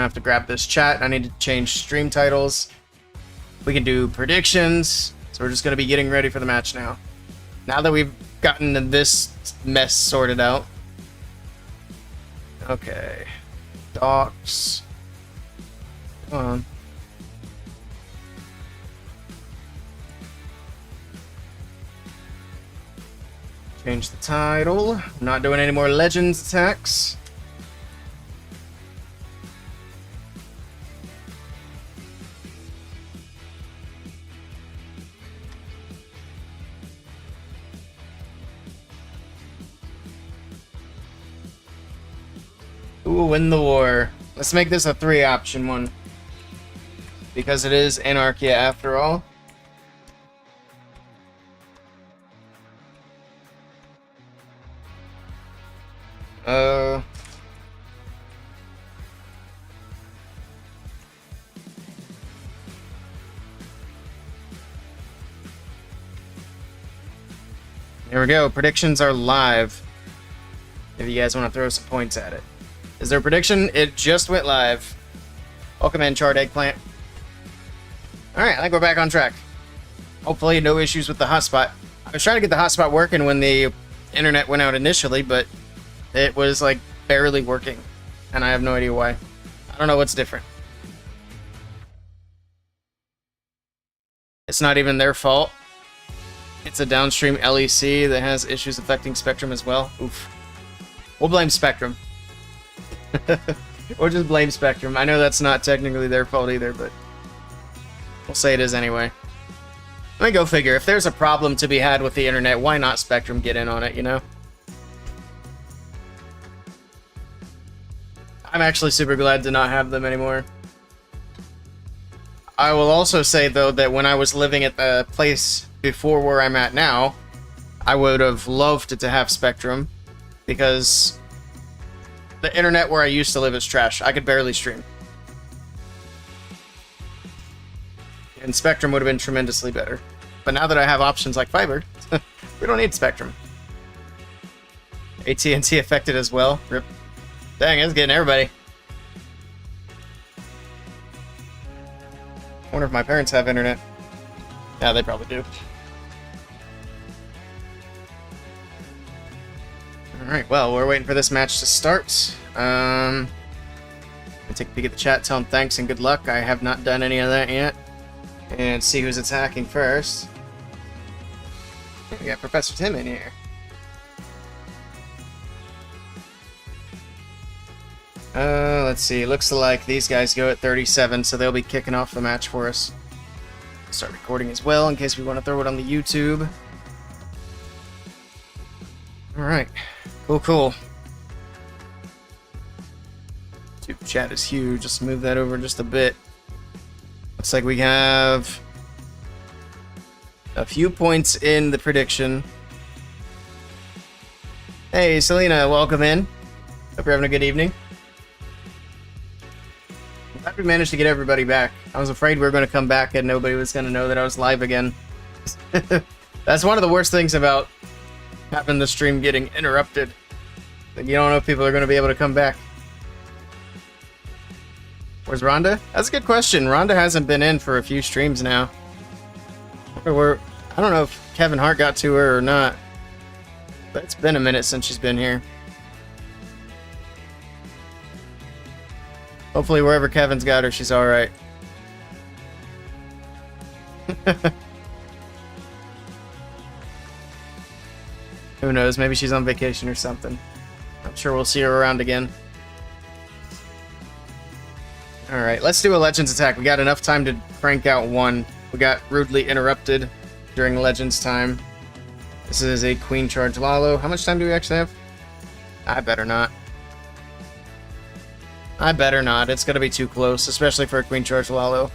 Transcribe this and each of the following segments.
have to grab this chat. I need to change stream titles. We can do predictions. So we're just going to be getting ready for the match now. Now that we've gotten this mess sorted out. Okay. Docs. Come on. Change the title. I'm not doing any more Legends attacks. Who will win the war? Let's make this a 3-option one. Because it is Anarkhia after all. Here we go. Predictions are live. If you guys want to throw some points at it. Is there a prediction? It just went live. Welcome in, Charred Eggplant. Alright, I think we're back on track. Hopefully no issues with the hotspot. I was trying to get the hotspot working when the internet went out initially, but it was like barely working. And I have no idea why. I don't know what's different. It's not even their fault. It's a downstream LEC that has issues affecting Spectrum as well. Oof. We'll blame Spectrum. Or just blame Spectrum. I know that's not technically their fault either, but we'll say it is anyway. Let me go figure. If there's a problem to be had with the internet, why not Spectrum get in on it, you know? I'm actually super glad to not have them anymore. I will also say, though, that when I was living at the place before where I'm at now, I would have loved to have Spectrum, because the internet where I used to live is trash. I could barely stream. And Spectrum would have been tremendously better. But now that I have options like fiber, we don't need Spectrum. AT&T affected as well. Rip. Dang, it's getting everybody. I wonder if my parents have internet. Yeah, they probably do. Alright, well, we're waiting for this match to start. I'll take a peek at the chat, tell them thanks and good luck. I have not done any of that yet. And see who's attacking first. We got Professor Tim in here. Let's see. Looks like these guys go at 37, so they'll be kicking off the match for us. Start recording as well in case we want to throw it on the YouTube. Alright. Cool, cool. YouTube chat is huge. Just move that over just a bit. Looks like we have a few points in the prediction. Hey, Selena, welcome in. Hope you're having a good evening. I'm glad we managed to get everybody back. I was afraid we were going to come back and nobody was going to know that I was live again. That's one of the worst things about having the stream getting interrupted. That you don't know if people are going to be able to come back. Where's Rhonda? That's a good question. Rhonda hasn't been in for a few streams now. I don't know if Kevin Hart got to her or not. But it's been a minute since she's been here. Hopefully wherever Kevin's got her, she's alright. Who knows? Maybe she's on vacation or something. I'm sure we'll see her around again. Alright, let's do a Legends attack. We got enough time to crank out one. We got rudely interrupted during Legends time. This is a Queen Charge Lalo. How much time do we actually have? I better not. I better not. It's going to be too close, especially for a Queen Charge Lalo.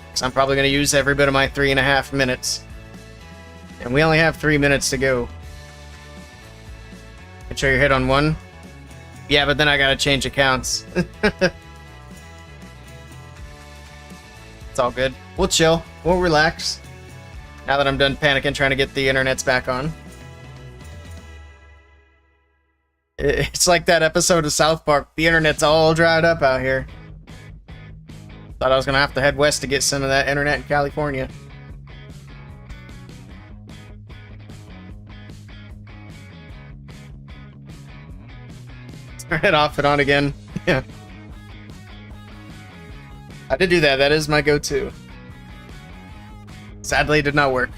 Because I'm probably going to use every bit of my 3.5 minutes. And we only have 3 minutes to go. Make sure you're hit on one. Yeah, but then I got to change accounts. It's all good. We'll chill. We'll relax. Now that I'm done panicking trying to get the internets back on. It's like that episode of South Park. The internet's all dried up out here. Thought I was gonna have to head west to get some of that internet in California. Turn it off and on again. Yeah. I did do that. That is my go-to. Sadly, it did not work.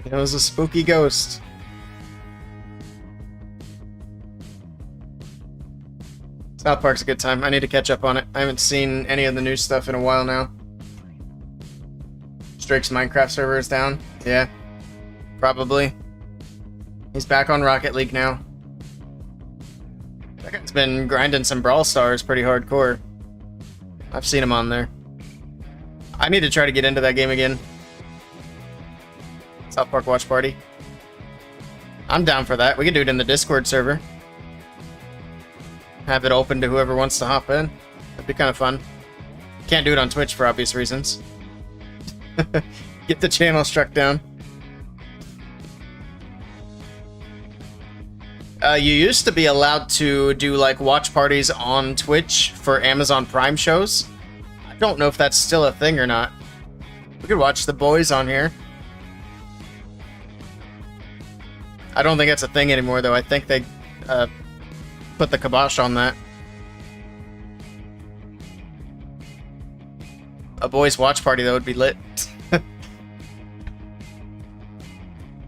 It was a spooky ghost. South Park's a good time. I need to catch up on it. I haven't seen any of the new stuff in a while now. Drake's Minecraft server is down. Yeah. Probably. He's back on Rocket League now. That guy's been grinding some Brawl Stars pretty hardcore. I've seen him on there. I need to try to get into that game again. South Park Watch Party. I'm down for that. We can do it in the Discord server. Have it open to whoever wants to hop in. That'd be kind of fun. Can't do it on Twitch for obvious reasons. Get the channel struck down. You used to be allowed to do like watch parties on Twitch for Amazon Prime shows. I don't know if that's still a thing or not. We could watch the boys on here. I don't think that's a thing anymore though. I think they put the kibosh on that. A boys watch party though would be lit. You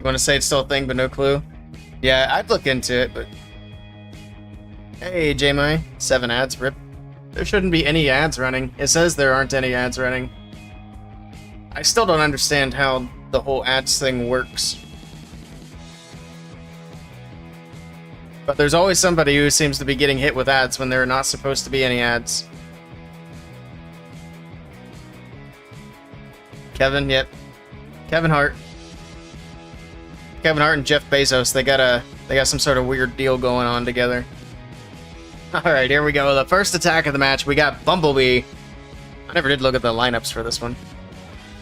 want to say it's still a thing but no clue? Yeah, I'd look into it, but... Hey, JMI. 7 ads, rip. There shouldn't be any ads running. It says there aren't any ads running. I still don't understand how the whole ads thing works. But there's always somebody who seems to be getting hit with ads when there are not supposed to be any ads. Kevin, yep. Kevin Hart. Kevin Hart and Jeff Bezos, they got some sort of weird deal going on together. Alright, here we go. The first attack of the match, we got Bumblebee. I never did look at the lineups for this one.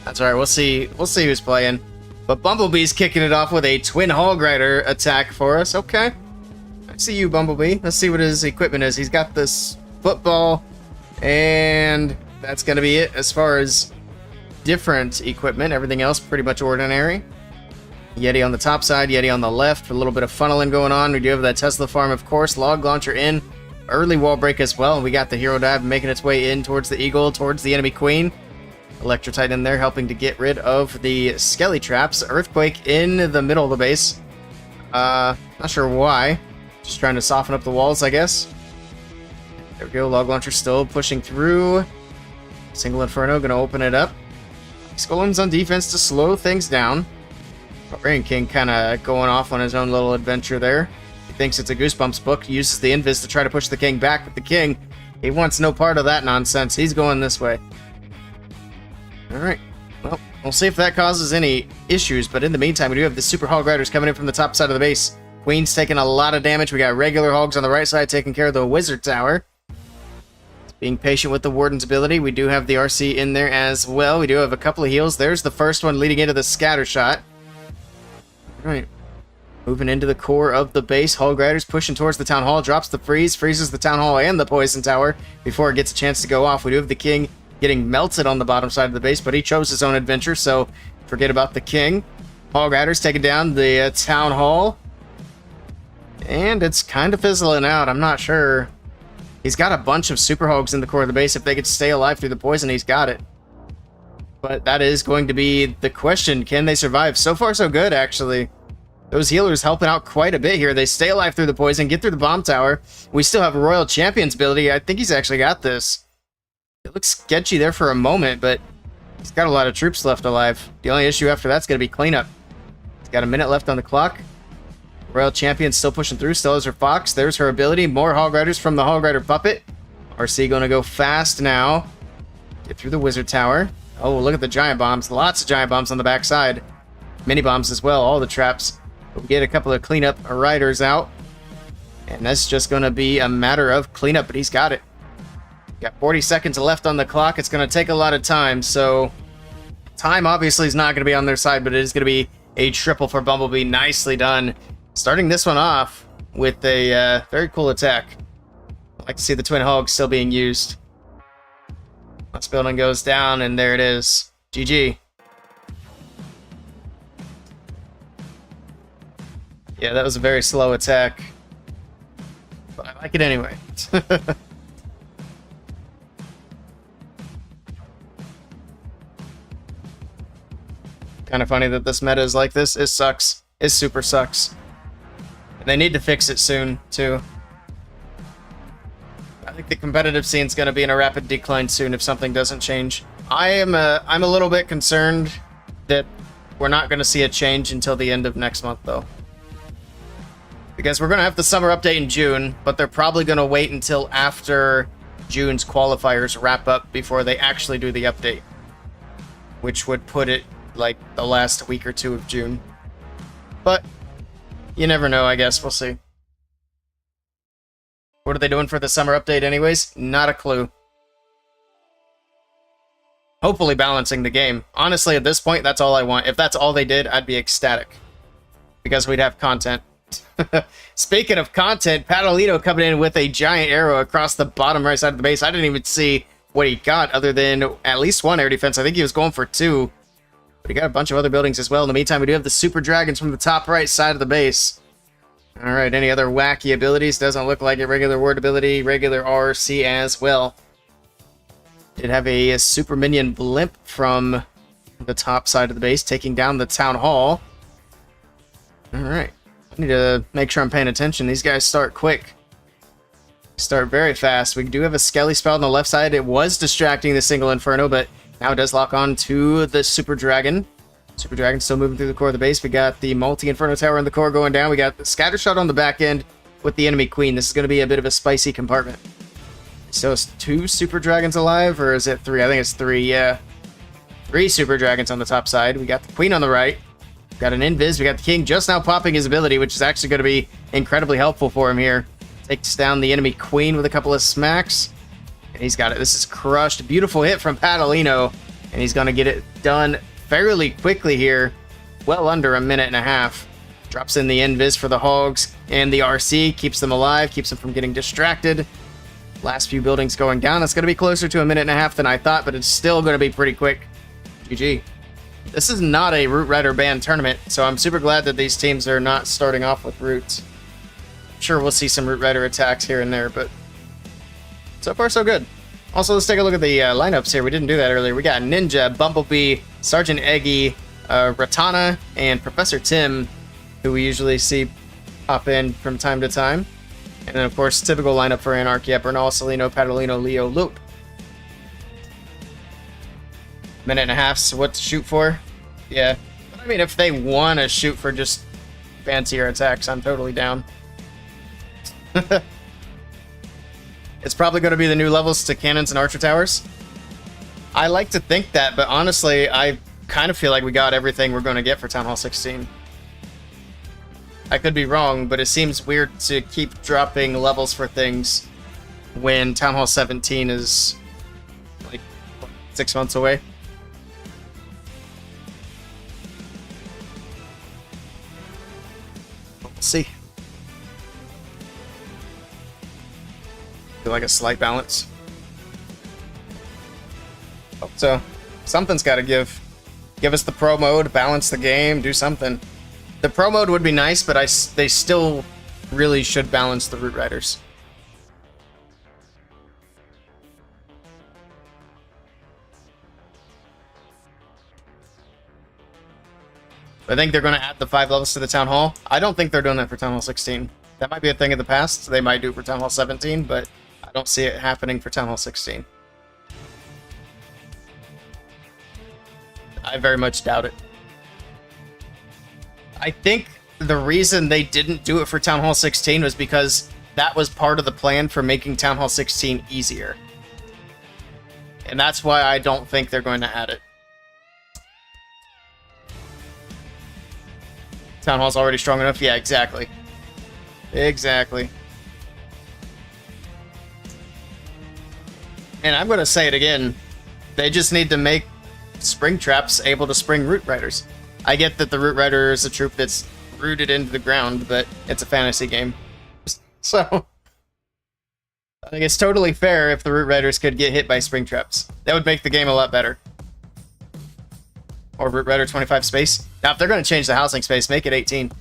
That's alright, we'll see who's playing. But Bumblebee's kicking it off with a Twin Hog Rider attack for us. Okay. I see you, Bumblebee. Let's see what his equipment is. He's got this football, and that's gonna be it as far as different equipment. Everything else pretty much ordinary. Yeti on the top side, Yeti on the left, a little bit of funneling going on. We do have that Tesla farm, of course. Log launcher in, early wall break as well. And we got the hero dive making its way in towards the eagle, towards the enemy queen. Electrotite in there helping to get rid of the skelly traps. Earthquake in the middle of the base. Not sure why. Just trying to soften up the walls, I guess. There we go, log launcher still pushing through. Single Inferno gonna open it up. Golems on defense to slow things down. Barbarian King kind of going off on his own little adventure there. He thinks it's a Goosebumps book. He uses the Invis to try to push the King back, but the King, he wants no part of that nonsense. He's going this way. Alright. Well, we'll see if that causes any issues, but in the meantime, we do have the Super Hog Riders coming in from the top side of the base. Queen's taking a lot of damage. We got regular Hogs on the right side taking care of the Wizard Tower. Being patient with the Warden's ability. We do have the RC in there as well. We do have a couple of heals. There's the first one leading into the scatter shot. Alright. Moving into the core of the base. Hog Riders pushing towards the Town Hall. Drops the freeze. Freezes the Town Hall and the Poison Tower before it gets a chance to go off. We do have the King getting melted on the bottom side of the base, but he chose his own adventure, so forget about the King. Hog Riders taking down the Town Hall. And it's kind of fizzling out. I'm not sure. He's got a bunch of Super Hogs in the core of the base. If they could stay alive through the poison, he's got it. But that is going to be the question. Can they survive? So far, so good, actually. Those healers helping out quite a bit here. They stay alive through the poison, get through the bomb tower. We still have a Royal Champion's ability. I think he's actually got this. It looks sketchy there for a moment, but he's got a lot of troops left alive. The only issue after that's going to be cleanup. He's got a minute left on the clock. Royal Champion still pushing through. Still has her Fox. There's her ability. More Hog Riders from the Hog Rider Puppet. RC going to go fast now. Get through the Wizard Tower. Oh, look at the giant bombs. Lots of giant bombs on the backside. Mini bombs as well. All the traps. We'll get a couple of cleanup riders out. And that's just going to be a matter of cleanup, but he's got it. Got 40 seconds left on the clock. It's going to take a lot of time, so... Time obviously is not going to be on their side, but it is going to be a triple for Bumblebee. Nicely done. Starting this one off with a very cool attack. I like to see the Twin Hogs still being used. This building goes down, and there it is. GG. Yeah, that was a very slow attack. But I like it anyway. Kind of funny that this meta is like this. It sucks. It super sucks. And they need to fix it soon, too. I think the competitive scene's going to be in a rapid decline soon if something doesn't change. I'm a little bit concerned that we're not going to see a change until the end of next month, though. Because we're going to have the summer update in June, but they're probably going to wait until after June's qualifiers wrap up before they actually do the update. Which would put it like the last week or two of June. But you never know, I guess. We'll see. What are they doing for the summer update anyways? Not a clue. Hopefully balancing the game. Honestly, at this point, that's all I want. If that's all they did, I'd be ecstatic. Because we'd have content. Speaking of content, Patalito coming in with a giant arrow across the bottom right side of the base. I didn't even see what he got other than at least one air defense. I think he was going for 2. But he got a bunch of other buildings as well. In the meantime, we do have the Super Dragons from the top right side of the base. Alright, any other wacky abilities? Doesn't look like a regular word ability. Regular RC as well. Did have a Super Minion Blimp from the top side of the base, taking down the Town Hall. Alright. I need to make sure I'm paying attention. These guys start quick. Start very fast. We do have a Skelly Spell on the left side. It was distracting the single Inferno, but now it does lock on to the Super Dragon. Super Dragon still moving through the core of the base. We got the multi-Inferno Tower in the core going down. We got the Scatter Shot on the back end with the enemy Queen. This is going to be a bit of a spicy compartment. So it's 2 Super Dragons alive, or is it 3? I think it's 3, yeah. 3 Super Dragons on the top side. We got the Queen on the right. Got an Invis. We got the King just now popping his ability, which is actually going to be incredibly helpful for him here. Takes down the enemy Queen with a couple of smacks. And he's got it. This is crushed. Beautiful hit from Patalino. And he's going to get it done fairly quickly here. Well under a minute and a half. Drops in the Invis for the Hogs. And the RC keeps them alive. Keeps them from getting distracted. Last few buildings going down. It's going to be closer to a minute and a half than I thought, but it's still going to be pretty quick. GG. This is not a Root Rider ban tournament, so I'm super glad that these teams are not starting off with Roots. I'm sure we'll see some Root Rider attacks here and there, but so far so good. Also, let's take a look at the lineups here. We didn't do that earlier. We got Ninja, Bumblebee, Sergeant Eggy, Ratana, and Professor Tim, who we usually see pop in from time to time. And then, of course, typical lineup for Anarkhia, Bernal, Celino, Patalino, Leo, Loop. Minute and a half, so what to shoot for? Yeah. But I mean, if they want to shoot for just fancier attacks, I'm totally down. It's probably going to be the new levels to cannons and archer towers. I like to think that, but honestly, I kind of feel like we got everything we're going to get for Town Hall 16. I could be wrong, but it seems weird to keep dropping levels for things when Town Hall 17 is like 6 months away. Let's see. Feel like a slight balance. Hope so. Something's got to give. Give us the pro mode, balance the game, do something. The pro mode would be nice, but they still really should balance the Root Riders. I think they're going to add the 5 levels to the Town Hall. I don't think they're doing that for Town Hall 16. That might be a thing of the past. They might do it for Town Hall 17, but I don't see it happening for Town Hall 16. I very much doubt it. I think the reason they didn't do it for Town Hall 16 was because that was part of the plan for making Town Hall 16 easier. And that's why I don't think they're going to add it. Town Hall's already strong enough? Yeah, exactly. Exactly. And I'm going to say it again. They just need to make Spring Traps able to spring Root Riders. I get that the Root Rider is a troop that's rooted into the ground, but it's a fantasy game. So, I think it's totally fair if the Root Riders could get hit by spring traps. That would make the game a lot better. Or Root Rider 25 space. Now, if they're going to change the housing space, make it 18.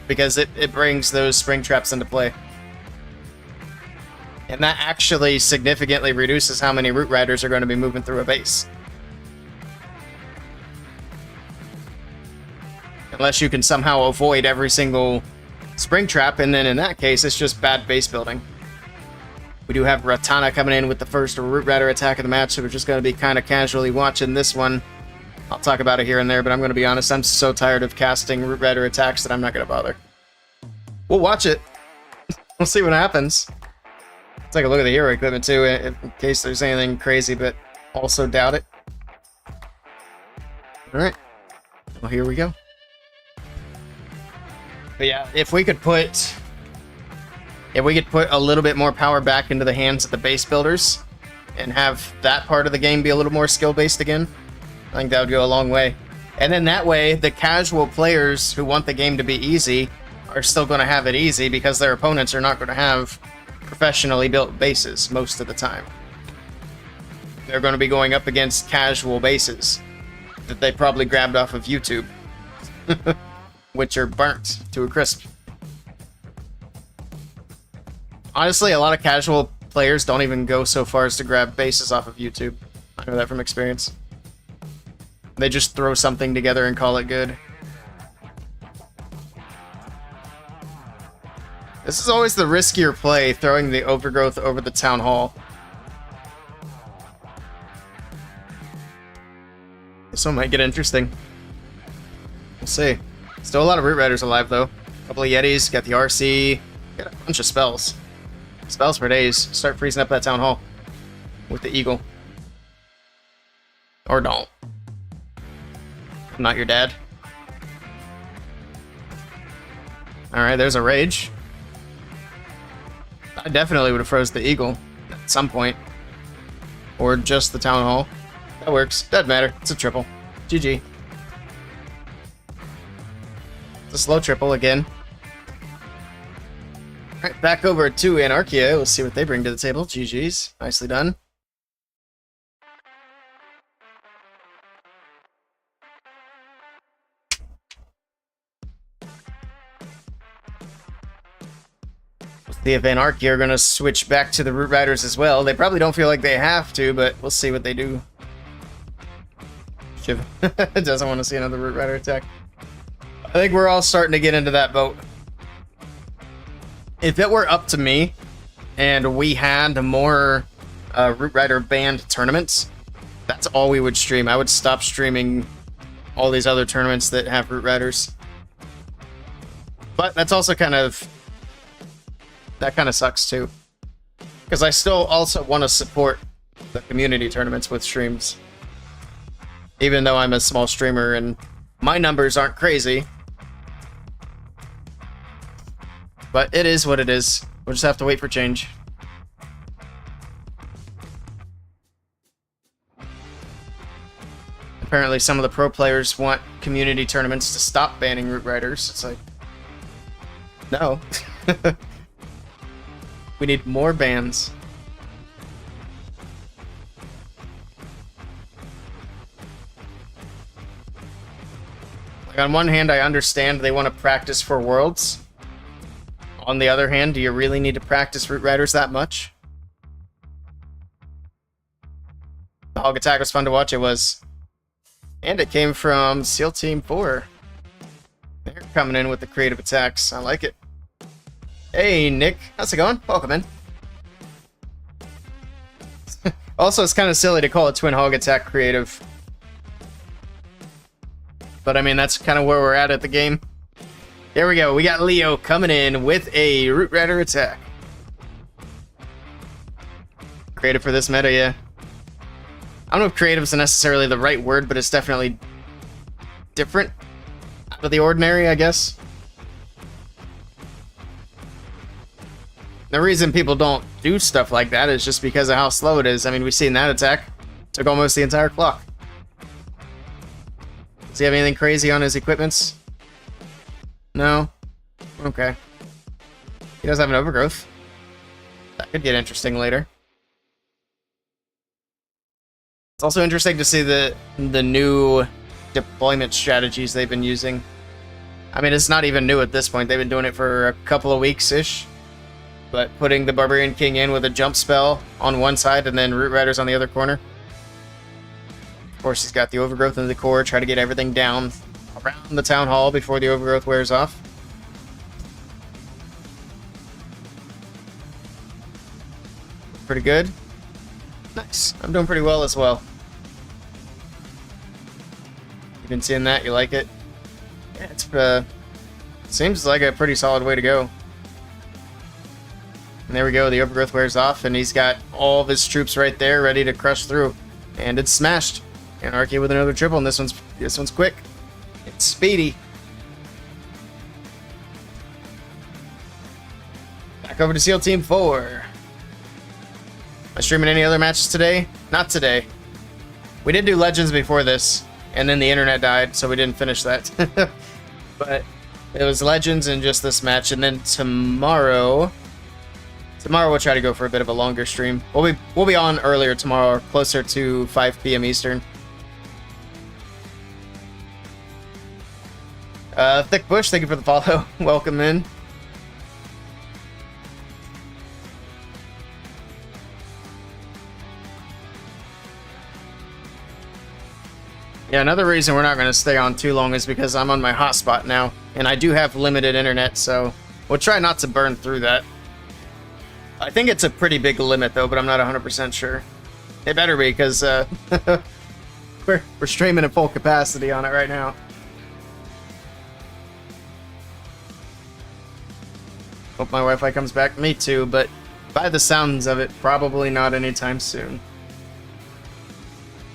Because it brings those spring traps into play. And that actually significantly reduces how many Root Riders are going to be moving through a base. Unless you can somehow avoid every single spring trap, and then in that case, it's just bad base building. We do have Ratana coming in with the first Root Rider attack of the match, so we're just going to be kind of casually watching this one. I'll talk about it here and there, but I'm going to be honest, I'm so tired of casting Root Rider attacks that I'm not going to bother. We'll watch it. We'll see what happens. Take a look at the hero equipment too, in case there's anything crazy, but also doubt it. Alright. Well, here we go. But yeah, if we could put a little bit more power back into the hands of the base builders and have that part of the game be a little more skill-based again, I think that would go a long way. And then that way, the casual players who want the game to be easy are still going to have it easy because their opponents are not going to have professionally built bases most of the time. They're going to be going up against casual bases that they probably grabbed off of YouTube, which are burnt to a crisp. Honestly, a lot of casual players don't even go so far as to grab bases off of YouTube. I know that from experience. They just throw something together and call it good. This is always the riskier play, throwing the overgrowth over the town hall. This one might get interesting. We'll see. Still a lot of Root Riders alive, though. A couple of Yetis, got the RC, got a bunch of spells. Spells for days. Start freezing up that town hall with the eagle. Or don't. I'm not your dad. Alright, there's a rage. I definitely would have froze the eagle at some point. Or just the town hall. That works. Doesn't matter. It's a triple. GG. It's a slow triple again. Alright, back over to Anarkhia. We'll see what they bring to the table. GG's. Nicely done. See if Anarchia are going to switch back to the Root Riders as well. They probably don't feel like they have to, but we'll see what they do. Shiv doesn't want to see another Root Rider attack. I think we're all starting to get into that boat. If it were up to me, and we had more Root Rider banned tournaments, that's all we would stream. I would stop streaming all these other tournaments that have Root Riders. But that's also kind of... that kind of sucks too. Because I still also want to support the community tournaments with streams. Even though I'm a small streamer and my numbers aren't crazy. But it is what it is. We'll just have to wait for change. Apparently some of the pro players want community tournaments to stop banning Root Riders. It's like... no. We need more bans. Like, on one hand, I understand they want to practice for Worlds. On the other hand, do you really need to practice Root Riders that much? The Hog Attack was fun to watch, it was. And it came from SEAL Team 4. They're coming in with the creative attacks. I like it. Hey, Nick. How's it going? Welcome in. Also, it's kind of silly to call it Twin Hog Attack creative. But, I mean, that's kind of where we're at the game. There we go. We got Leo coming in with a Root Rider attack. Creative for this meta, yeah. I don't know if creative is necessarily the right word, but it's definitely different out of the ordinary, I guess. The reason people don't do stuff like that is just because of how slow it is. I mean, we've seen that attack. Took almost the entire clock. Does he have anything crazy on his equipments? No? Okay. He does have an overgrowth. That could get interesting later. It's also interesting to see the new deployment strategies they've been using. I mean, it's not even new at this point. They've been doing it for a couple of weeks-ish. But putting the Barbarian King in with a jump spell on one side and then Root Riders on the other corner. Of course, he's got the overgrowth in the core. Try to get everything down around the town hall before the overgrowth wears off. Pretty good. Nice. I'm doing pretty well as well. You've been seeing that? You like it? Yeah, it's seems like a pretty solid way to go. And there we go. The overgrowth wears off, and he's got all of his troops right there, ready to crush through. And it's smashed. Anarchia with another triple, and this one's quick. It's speedy. Back over to SEAL Team 4. Am I streaming any other matches today? Not today. We did do Legends before this, and then the internet died, so we didn't finish that. But it was Legends and just this match, and then tomorrow we'll try to go for a bit of a longer stream. We'll be on earlier tomorrow, closer to 5 p.m. Eastern. Thick Bush, thank you for the follow. Welcome in. Yeah, another reason we're not going to stay on too long is because I'm on my hotspot now, and I do have limited internet, so we'll try not to burn through that. I think it's a pretty big limit, though, but I'm not 100% sure. It better be, because we're streaming at full capacity on it right now. Hope my Wi-Fi comes back. Me too, but by the sounds of it, probably not anytime soon.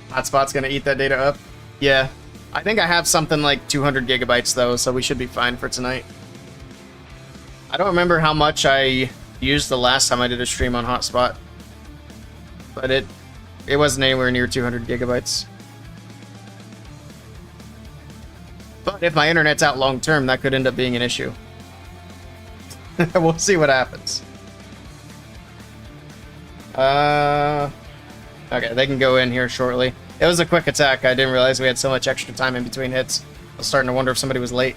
Hotspot's going to eat that data up. Yeah, I think I have something like 200 gigabytes though, so we should be fine for tonight. I don't remember how much I used the last time I did a stream on hotspot, but it wasn't anywhere near 200 gigabytes. But if my internet's out long term, that could end up being an issue. We'll see what happens. Okay, they can go in here shortly. It was a quick attack. I didn't realize we had so much extra time in between hits. I was starting to wonder if somebody was late.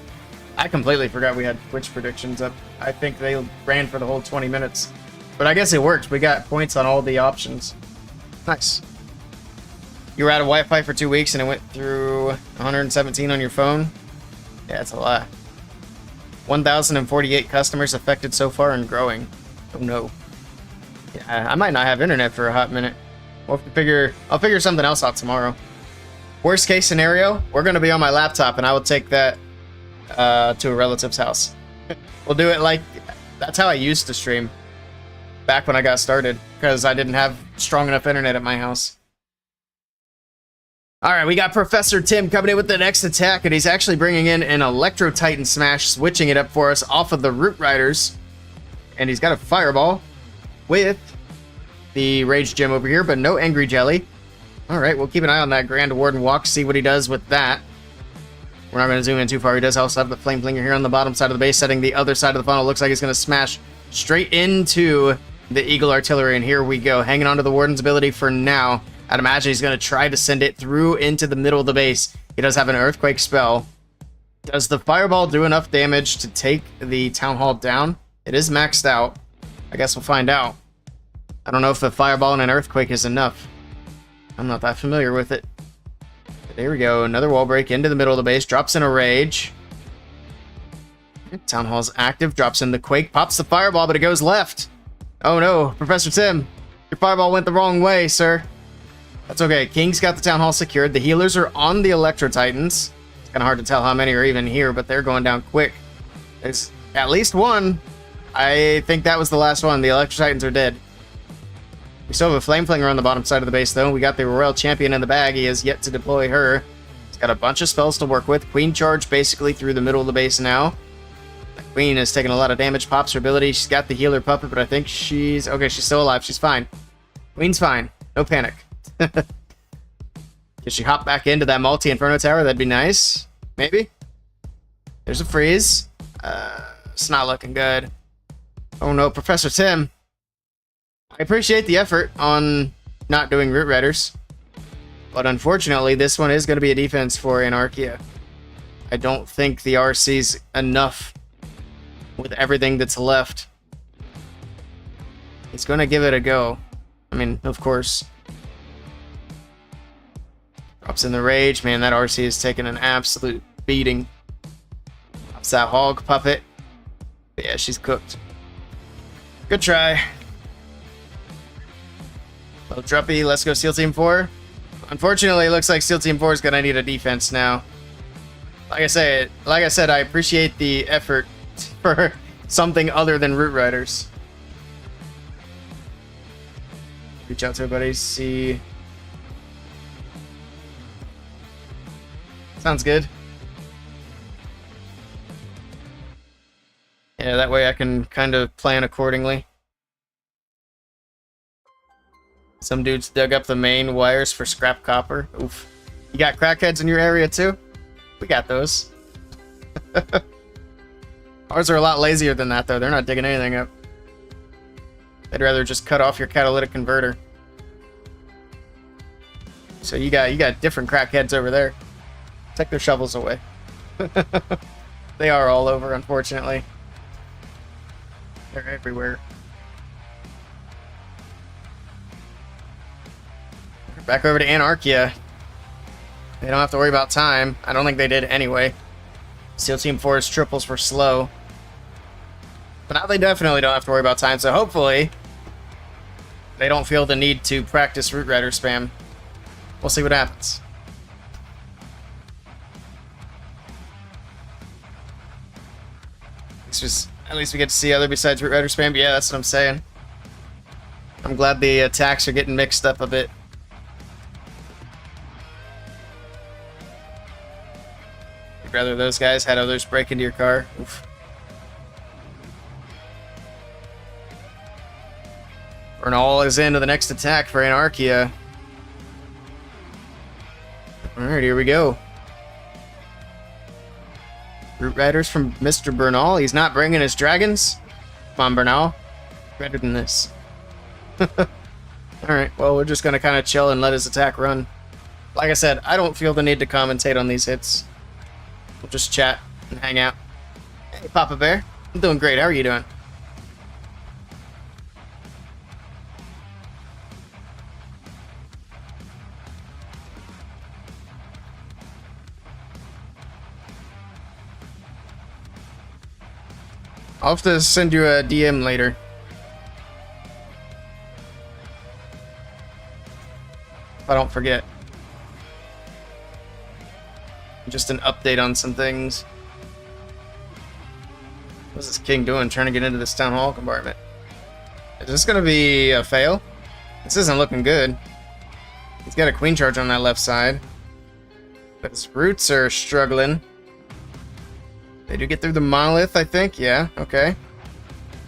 I completely forgot we had Twitch predictions up. I think they ran for the whole 20 minutes. But I guess it worked. We got points on all the options. Nice. You were out of Wi-Fi for 2 weeks and it went through 117 on your phone? Yeah, that's a lot. 1,048 customers affected so far and growing. Oh no. Yeah, I might not have internet for a hot minute. We'll have to I'll figure something else out tomorrow. Worst case scenario, we're going to be on my laptop and I will take that to a relative's house. We'll do it like, that's how I used to stream back when I got started, because I didn't have strong enough internet at my house. Alright, we got Professor Tim coming in with the next attack, and he's actually bringing in an Electro Titan Smash, switching it up for us off of the Root Riders. And he's got a Fireball with the Rage Gem over here, but no Angry Jelly. Alright, we'll keep an eye on that Grand Warden Walk, see what he does with that. We're not going to zoom in too far. He does also have the Flame Flinger here on the bottom side of the base, setting the other side of the funnel. Looks like he's going to smash straight into the Eagle Artillery, and here we go. Hanging on to the Warden's ability for now. I'd imagine he's going to try to send it through into the middle of the base. He does have an Earthquake spell. Does the Fireball do enough damage to take the Town Hall down? It is maxed out. I guess we'll find out. I don't know if the Fireball and an Earthquake is enough. I'm not that familiar with it. But there we go. Another wall break into the middle of the base. Drops in a Rage. Town Hall's active. Drops in the Quake. Pops the Fireball, but it goes left. Oh no, Professor Tim. Your Fireball went the wrong way, sir. That's okay. King's got the Town Hall secured. The healers are on the Electro Titans. It's kind of hard to tell how many are even here, but they're going down quick. There's at least one. I think that was the last one. The Electro Titans are dead. We still have a Flame Flinger on the bottom side of the base, though. We got the Royal Champion in the bag. He has yet to deploy her. He's got a bunch of spells to work with. Queen Charge basically through the middle of the base now. The Queen is taking a lot of damage. Pops her ability. She's got the Healer Puppet, but I think she's... Okay, she's still alive. She's fine. Queen's fine. No panic. Can she hop back into that multi-inferno tower? That'd be nice. Maybe. There's a freeze. It's not looking good. Oh no, Professor Tim. I appreciate the effort on not doing Root Riders. But unfortunately, this one is going to be a defense for Anarkhia. I don't think the RC's enough with everything that's left. He's going to give it a go. I mean, of course. Drops in the rage. Man, that RC is taking an absolute beating. Drops that hog puppet. But yeah, she's cooked. Good try. Little Druppy, let's go Steel Team 4. Unfortunately, it looks like Steel Team 4 is going to need a defense now. Like I said, I appreciate the effort for something other than Root Riders. Reach out to everybody, see. Sounds good. Yeah, that way I can kind of plan accordingly. Some dudes dug up the main wires for scrap copper. Oof. You got crackheads in your area too? We got those. Ours are a lot lazier than that though. They're not digging anything up. They'd rather just cut off your catalytic converter. So you got different crackheads over there. Take their shovels away. They are all over, unfortunately. They're everywhere. Back over to Anarkhia. They don't have to worry about time. I don't think they did anyway. Steel Team 4's triples were slow. But now they definitely don't have to worry about time, so hopefully they don't feel the need to practice Root Rider spam. We'll see what happens. At least we get to see other besides Root Rider spam. Yeah, that's what I'm saying. I'm glad the attacks are getting mixed up a bit. I'd rather those guys had others break into your car. Oof. Bernal is into the next attack for Anarkhia. Alright, here we go. Root Riders from Mr. Bernal. He's not bringing his dragons. Come on, Bernal. Better than this. Alright, well, we're just going to kind of chill and let his attack run. Like I said, I don't feel the need to commentate on these hits. We'll just chat and hang out. Hey, Papa Bear. I'm doing great. How are you doing? I'll have to send you a DM later. If I don't forget. Just an update on some things. What's this king doing? Trying to get into this town hall compartment. Is this gonna be a fail? This isn't looking good. He's got a queen charge on that left side. But his roots are struggling. They do get through the monolith, I think. Yeah, okay.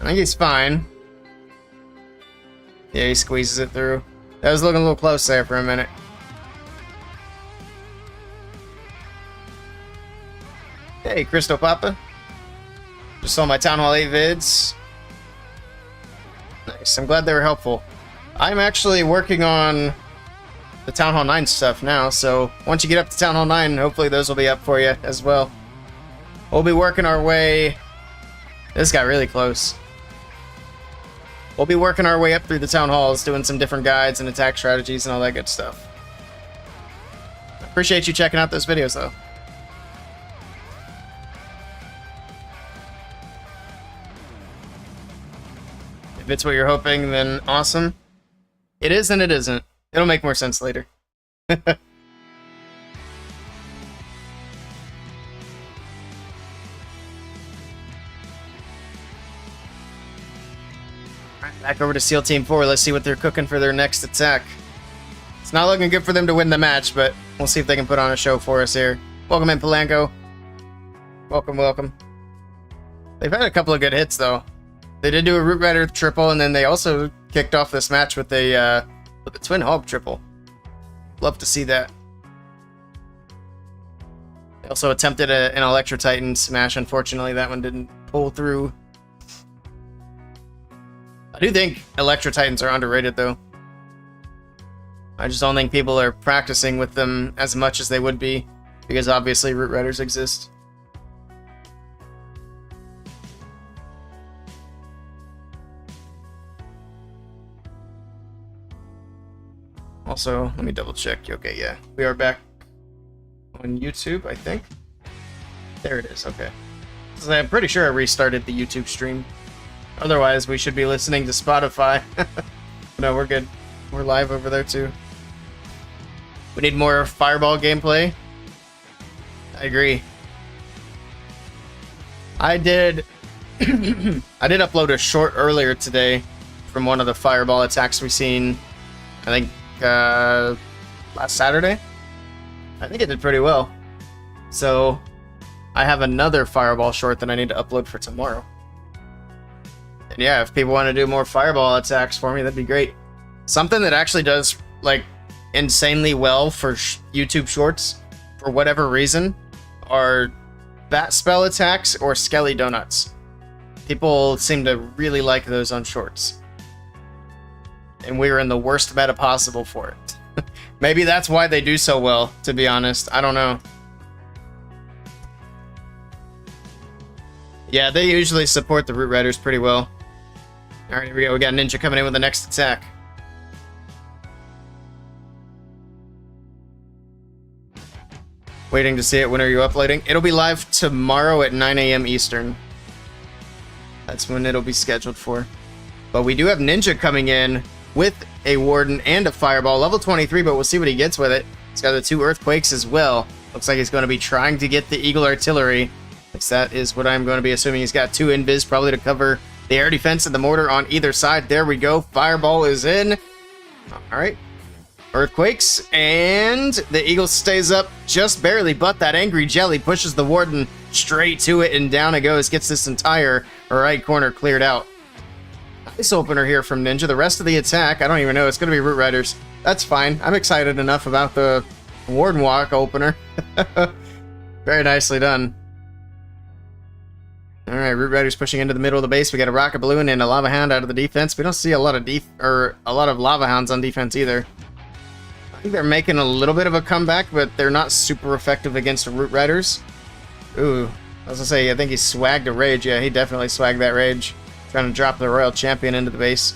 I think he's fine. Yeah, he squeezes it through. That was looking a little close there for a minute. Hey, Crystal Papa. Just saw my Town Hall 8 vids. Nice, I'm glad they were helpful. I'm actually working on the Town Hall 9 stuff now, so once you get up to Town Hall 9, hopefully those will be up for you as well. We'll be working our way... This got really close. We'll be working our way up through the town halls, doing some different guides and attack strategies and all that good stuff. Appreciate you checking out those videos, though. If it's what you're hoping, then awesome. It is and it isn't. It'll make more sense later. Back over to SEAL Team 4. Let's see what they're cooking for their next attack. It's not looking good for them to win the match, but we'll see if they can put on a show for us here. Welcome in, Polanco. Welcome, welcome. They've had a couple of good hits, though. They did do a Root Rider triple, and then they also kicked off this match with a Twin Hog triple. Love to see that. They also attempted an Electro Titan smash. Unfortunately, that one didn't pull through. I do think Electro Titans are underrated, though. I just don't think people are practicing with them as much as they would be, because obviously Root Riders exist. Also, let me double check. Okay, yeah. We are back on YouTube, I think. There it is, okay. So I'm pretty sure I restarted the YouTube stream. Otherwise, we should be listening to Spotify. No, we're good. We're live over there, too. We need more Fireball gameplay. I agree. I did... I did upload a short earlier today from one of the Fireball attacks we've seen, I think, last Saturday. I think it did pretty well. So, I have another Fireball short that I need to upload for tomorrow. And yeah, if people want to do more Fireball attacks for me, that'd be great. Something that actually does, like, insanely well for YouTube shorts, for whatever reason, are Bat Spell attacks or Skelly Donuts. People seem to really like those on shorts. And we are in the worst meta possible for it. Maybe that's why they do so well, to be honest. I don't know. Yeah, they usually support the Root Riders pretty well. Alright, here we go. We got Ninja coming in with the next attack. Waiting to see it. When are you uploading? It'll be live tomorrow at 9 a.m. Eastern. That's when it'll be scheduled for. But we do have Ninja coming in with a Warden and a Fireball. Level 23, but we'll see what he gets with it. He's got the 2 Earthquakes as well. Looks like he's going to be trying to get the Eagle Artillery. That is what I'm going to be assuming. He's got 2 Invis, probably to cover the air defense and the mortar on either side. There we go. Fireball is in. Alright. Earthquakes, and the Eagle stays up just barely, but that Angry Jelly pushes the Warden straight to it, and down it goes. Gets this entire right corner cleared out. Nice opener here from Ninja. The rest of the attack, I don't even know. It's going to be Root Riders. That's fine. I'm excited enough about the Warden Walk opener. Very nicely done. Alright, Root Riders pushing into the middle of the base. We got a Rocket Balloon and a Lava Hound out of the defense. We don't see a lot of Lava Hounds on defense either. I think they're making a little bit of a comeback, but they're not super effective against the Root Riders. Ooh, I was gonna say, I think he swagged a Rage. Yeah, he definitely swagged that Rage. Trying to drop the Royal Champion into the base.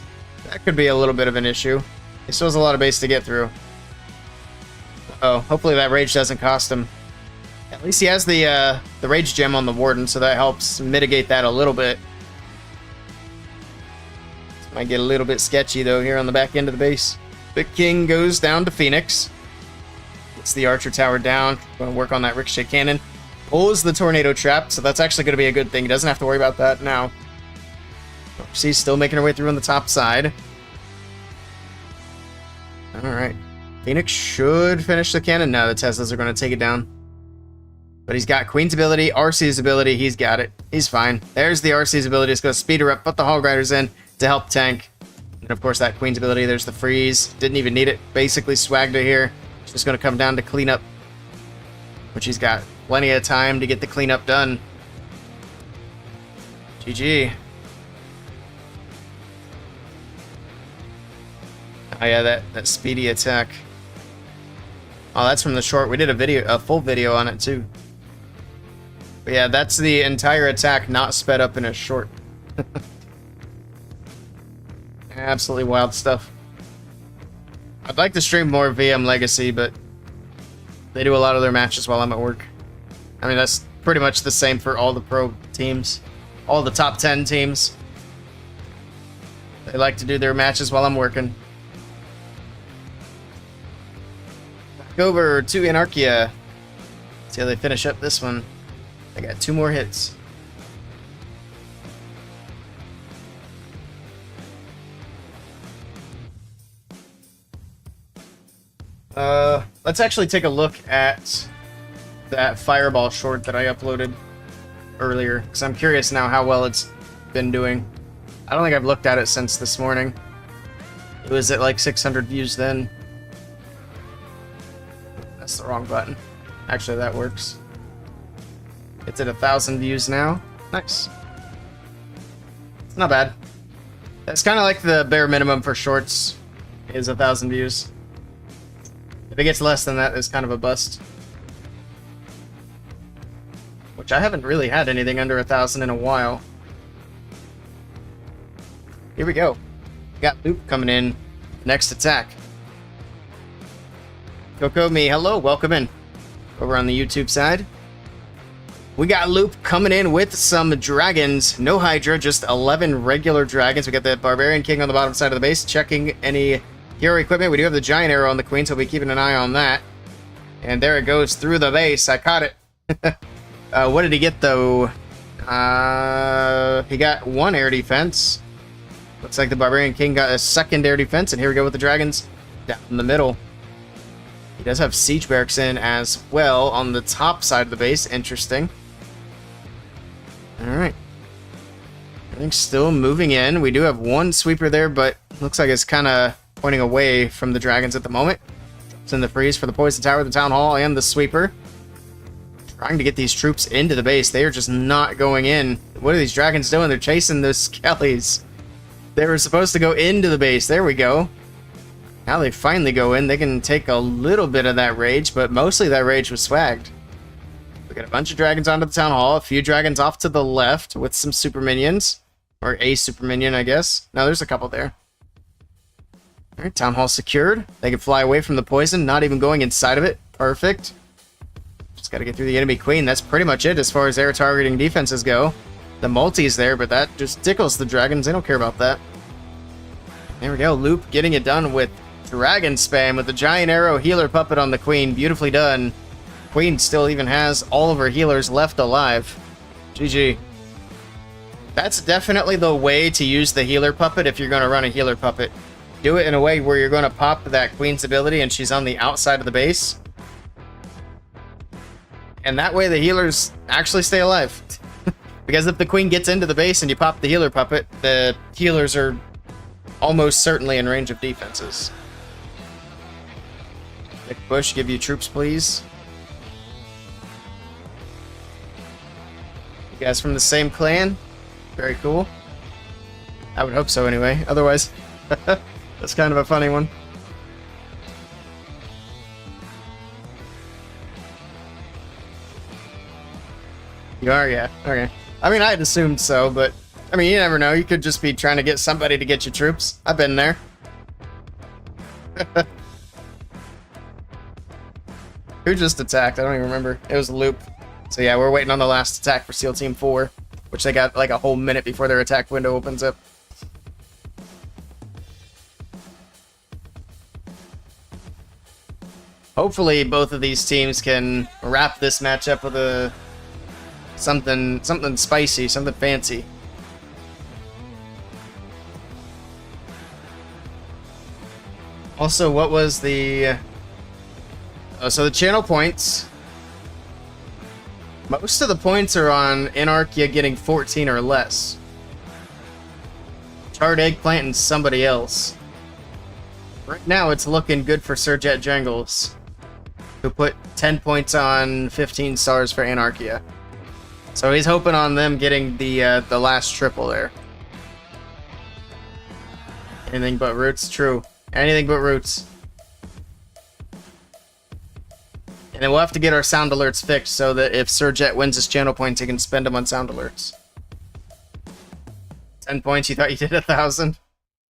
That could be a little bit of an issue. He still has a lot of base to get through. Uh-oh, hopefully that Rage doesn't cost him. At least he has the Rage Gem on the Warden, so that helps mitigate that a little bit. This might get a little bit sketchy, though, here on the back end of the base. The King goes down to Phoenix. Gets the Archer Tower down. Going to work on that Ricochet Cannon. Pulls the Tornado Trap, so that's actually going to be a good thing. He doesn't have to worry about that now. She's still making her way through on the top side. Alright. Phoenix should finish the cannon. No, the Teslas are going to take it down. But he's got Queen's ability, RC's ability. He's got it. He's fine. There's the RC's ability. It's going to speed her up, put the Hog Riders in to help tank. And of course, that Queen's ability. There's the freeze. Didn't even need it. Basically swagged it here. It's just going to come down to cleanup, which he's got plenty of time to get the cleanup done. GG. Oh yeah, that speedy attack. Oh, that's from the short. We did a full video on it too. But yeah, that's the entire attack not sped up in a short. Absolutely wild stuff. I'd like to stream more VM Legacy, but they do a lot of their matches while I'm at work. I mean, that's pretty much the same for all the pro teams. All the top 10 teams. They like to do their matches while I'm working. Back over to Anarkhia. See how they finish up this one. I got 2 more hits. Let's actually take a look at that Fireball short that I uploaded earlier, because I'm curious now how well it's been doing. I don't think I've looked at it since this morning. It was at like 600 views then. That's the wrong button. Actually, that works. It's at 1,000 views now. Nice. It's not bad. That's kind of like the bare minimum for shorts, is 1,000 views. If it gets less than that, it's kind of a bust. Which I haven't really had anything under 1,000 in a while. Here we go. We got Loop coming in. Next attack. Coco Me, hello, welcome in. Over on the YouTube side. We got Loop coming in with some dragons. No Hydra, just 11 regular dragons. We got the Barbarian King on the bottom side of the base, checking any hero equipment. We do have the Giant Arrow on the Queen, so we'll be keeping an eye on that. And there it goes through the base. I caught it. What did he get, though? He got 1 air defense. Looks like the Barbarian King got a 2nd air defense, and here we go with the dragons down in the middle. He does have siege barracks in as well on the top side of the base. Interesting. Alright. Everything's still moving in. We do have 1 sweeper there, but looks like it's kind of pointing away from the dragons at the moment. It's in the freeze for the Poison Tower, the Town Hall, and the sweeper. Trying to get these troops into the base. They are just not going in. What are these dragons doing? They're chasing those skellies. They were supposed to go into the base. There we go. Now they finally go in. They can take a little bit of that rage, but mostly that rage was swagged. We got a bunch of dragons onto the Town Hall. A few dragons off to the left with some super minions. Or a super minion, I guess. No, there's a couple there. Alright, Town Hall secured. They can fly away from the poison, not even going inside of it. Perfect. Just gotta get through the enemy queen. That's pretty much it as far as air targeting defenses go. The multi's there, but that just tickles the dragons. They don't care about that. There we go. Loop getting it done with dragon spam with the Giant Arrow healer puppet on the queen. Beautifully done. Queen still even has all of her healers left alive. GG. That's definitely the way to use the healer puppet if you're going to run a healer puppet. Do it in a way where you're going to pop that queen's ability and she's on the outside of the base. And that way the healers actually stay alive. Because if the queen gets into the base and you pop the healer puppet, the healers are almost certainly in range of defenses. Nick Bush, give you troops, please. You guys from the same clan? Very cool. I would hope so anyway. Otherwise, that's kind of a funny one. You are, yeah. Okay. I mean, I'd assumed so, but I mean, you never know. You could just be trying to get somebody to get you troops. I've been there. Who just attacked? I don't even remember. It was Loop. So yeah, we're waiting on the last attack for SEAL Team 4, which they got like a whole minute before their attack window opens up. Hopefully both of these teams can wrap this match up with a something spicy, something fancy. Also, what was the so the channel points, most of the points are on Anarkhia getting 14 or less. Charred Eggplant and somebody else. Right now it's looking good for Surjet Jangles, who put 10 points on 15 stars for Anarkhia. So he's hoping on them getting the last triple there. Anything but roots, true. Anything but roots. And then we'll have to get our sound alerts fixed so that if Surjet wins his channel points, he can spend them on sound alerts. 10 points, you thought you did 1,000?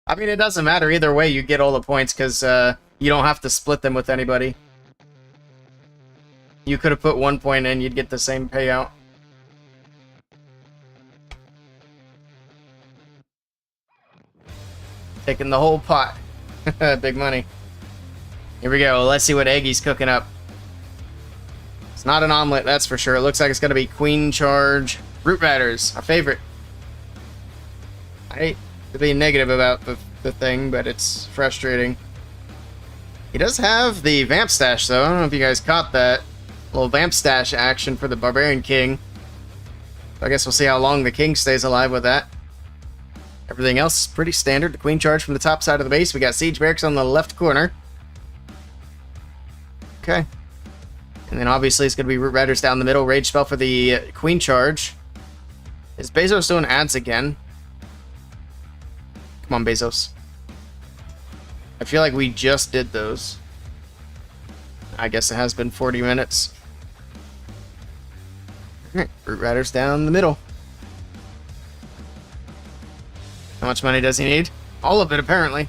I mean, it doesn't matter. Either way, you get all the points because you don't have to split them with anybody. You could have put 1 point in, you'd get the same payout. Taking the whole pot. Big money. Here we go. Let's see what Eggy's cooking up. It's not an omelet, that's for sure. It looks like it's going to be Queen Charge Root Riders, our favorite. I hate to be negative about the thing, but it's frustrating. He does have the Vamp Stash, though. I don't know if you guys caught that. Little Vamp Stash action for the Barbarian King. So I guess we'll see how long the King stays alive with that. Everything else is pretty standard. The Queen Charge from the top side of the base. We got Siege Barracks on the left corner. Okay. And then obviously it's going to be Root Riders down the middle. Rage Spell for the Queen Charge. Is Bezos doing ads again? Come on, Bezos. I feel like we just did those. I guess it has been 40 minutes. Alright, Root Riders down the middle. How much money does he need? All of it, apparently.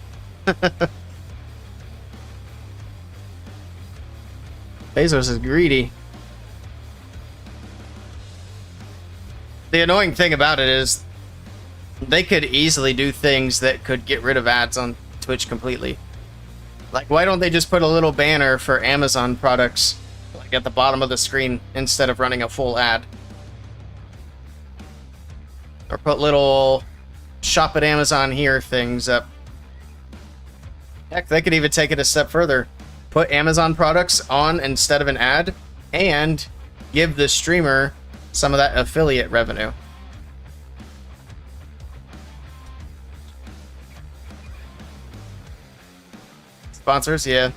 Bezos is greedy. The annoying thing about it is they could easily do things that could get rid of ads on Twitch completely. Like, why don't they just put a little banner for Amazon products like at the bottom of the screen instead of running a full ad? Or put little shop at Amazon here things up. Heck, they could even take it a step further. Put Amazon products on instead of an ad and give the streamer some of that affiliate revenue. Sponsors, yeah.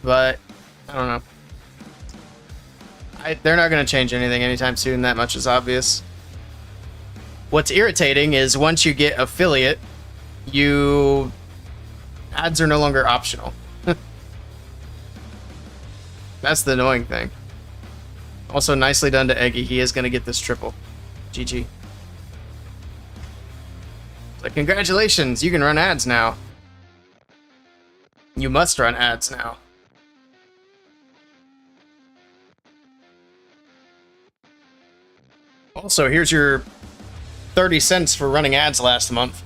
But, I don't know. They're not going to change anything anytime soon, that much is obvious. What's irritating is once you get affiliate, ads are no longer optional. That's the annoying thing. Also, nicely done to Eggy. He is going to get this triple. GG. So congratulations, you can run ads now. You must run ads now. Also, here's your 30 cents for running ads last month.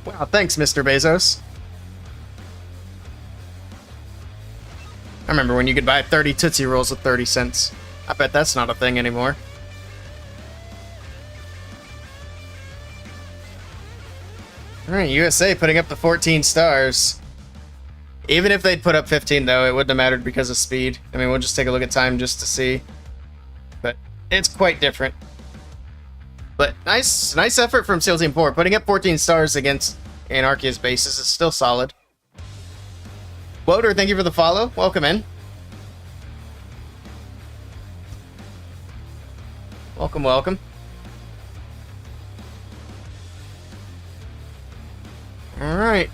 Wow, thanks, Mr. Bezos. I remember when you could buy 30 Tootsie Rolls with 30 cents. I bet that's not a thing anymore. Alright, USA putting up the 14 stars. Even if they'd put up 15, though, it wouldn't have mattered because of speed. I mean, we'll just take a look at time just to see. But it's quite different. But nice effort from SEAL Team 4. Putting up 14 stars against Anarchia's bases is still solid. Woder, thank you for the follow. Welcome in. Welcome, welcome. Alright.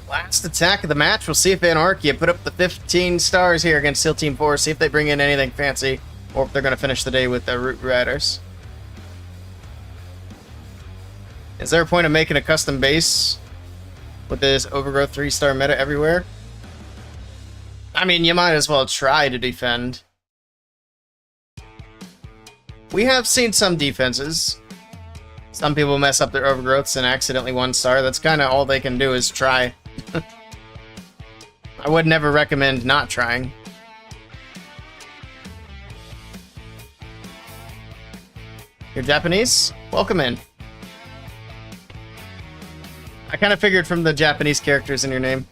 Last attack of the match. We'll see if Anarchia put up the 15 stars here against SEAL Team 4. See if they bring in anything fancy. Or if they're going to finish the day with the Root Riders. Is there a point of making a custom base with this Overgrowth 3-star meta everywhere? I mean, you might as well try to defend. We have seen some defenses. Some people mess up their Overgrowths and accidentally 1-star. That's kind of all they can do is try. I would never recommend not trying. You're Japanese? Welcome in. I kind of figured from the Japanese characters in your name.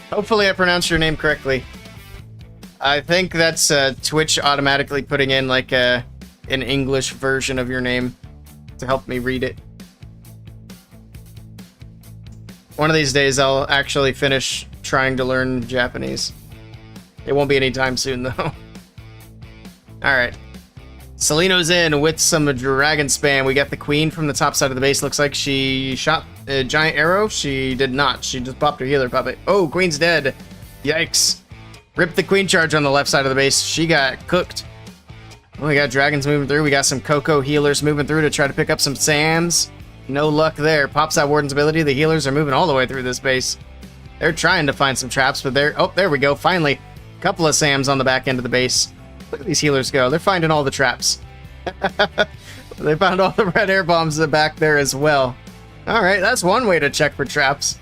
Hopefully I pronounced your name correctly. I think that's Twitch automatically putting in like an English version of your name to help me read it. One of these days I'll actually finish trying to learn Japanese. It won't be anytime soon though. Alright. Celino's in with some dragon spam. We got the queen from the top side of the base. Looks like she shot a giant arrow. She did not. She just popped her healer puppet. Oh, queen's dead. Yikes. Ripped the queen charge on the left side of the base. She got cooked. Oh, we got dragons moving through. We got some Coco healers moving through to try to pick up some Sams. No luck there. Pops out Warden's ability. The healers are moving all the way through this base. They're trying to find some traps, but they're... Oh, there we go. Finally. A couple of Sams on the back end of the base. Look at these healers go. They're finding all the traps. They found all the red air bombs back there as well. Alright, that's one way to check for traps.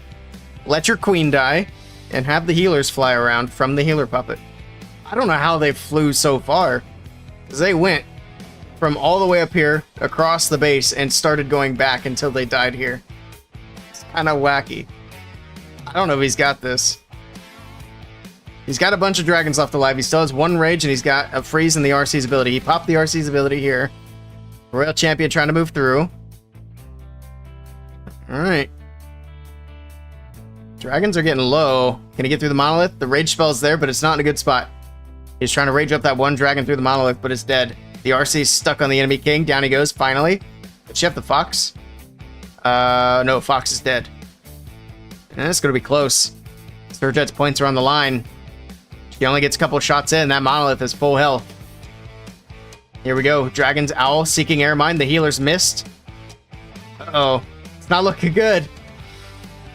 Let your queen die, and have the healers fly around from the healer puppet. I don't know how they flew so far. Because they went from all the way up here, across the base, and started going back until they died here. It's kind of wacky. I don't know if he's got this. He's got a bunch of dragons left alive. He still has one rage, and he's got a freeze in the RC's ability. He popped the RC's ability here. Royal Champion trying to move through. Alright. Dragons are getting low. Can he get through the monolith? The rage spell's there, but it's not in a good spot. He's trying to rage up that one dragon through the monolith, but it's dead. The RC's stuck on the enemy king. Down he goes, finally. Did she have the fox? No, fox is dead. And it's going to be close. Surjet's points are on the line. She only gets a couple shots in. That monolith is full health. Here we go. Dragon's owl seeking air mine. The healer's missed. Uh-oh. It's not looking good.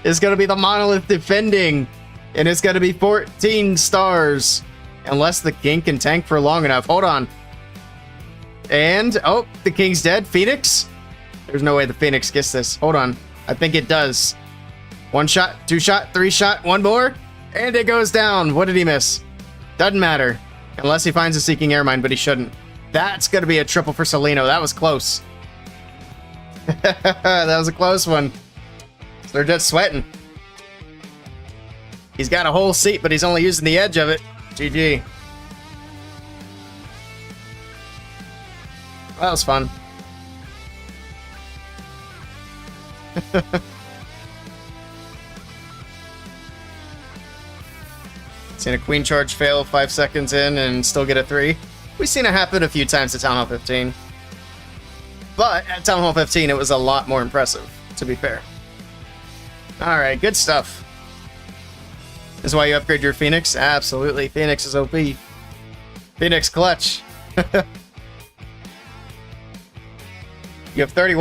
It's going to be the monolith defending. And it's going to be 14 stars. Unless the king can tank for long enough. Hold on. And, oh, the king's dead. Phoenix? There's no way the Phoenix gets this. Hold on. I think it does. 1 shot, 2 shot, 3 shot, 1 more. And it goes down. What did he miss? Doesn't matter. Unless he finds a seeking air mine, but he shouldn't. That's going to be a triple for Salino. That was close. That was a close one. They're just sweating. He's got a whole seat, but he's only using the edge of it. GG. That was fun. Seen a queen charge fail 5 seconds in and still get a 3. We've seen it happen a few times at Town Hall 15. But at Town Hall 15, it was a lot more impressive, to be fair. Alright, good stuff. This is why you upgrade your Phoenix? Absolutely. Phoenix is OP. Phoenix clutch. You have 30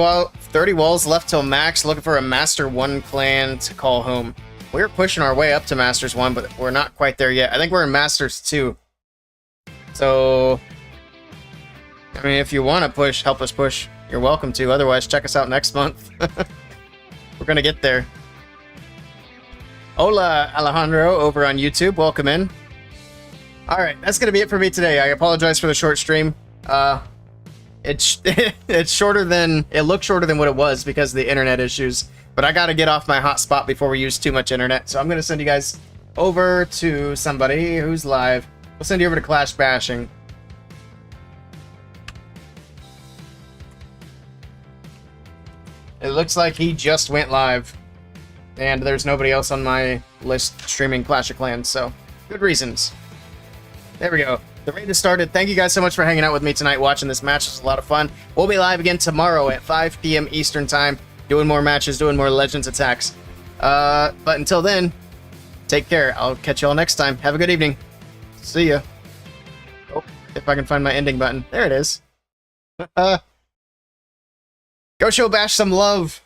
walls left till max, looking for a Master 1 clan to call home. We're pushing our way up to Masters 1, but we're not quite there yet. I think we're in Masters 2. So, I mean, if you want to push, help us push, you're welcome to. Otherwise, check us out next month. We're going to get there. Hola, Alejandro, over on YouTube. Welcome in. Alright, that's going to be it for me today. I apologize for the short stream. It's shorter than... It looked shorter than what it was because of the internet issues. But I got to get off my hotspot before we use too much internet. So I'm going to send you guys over to somebody who's live. We'll send you over to Clash Bashing. It looks like he just went live. And there's nobody else on my list streaming Clash of Clans. So, good reasons. There we go. The raid has started. Thank you guys so much for hanging out with me tonight, watching this match. It was a lot of fun. We'll be live again tomorrow at 5 p.m. Eastern Time, doing more matches, doing more Legends attacks. But until then, take care. I'll catch you all next time. Have a good evening. See ya. Oh, if I can find my ending button. There it is. Go show Bash some love.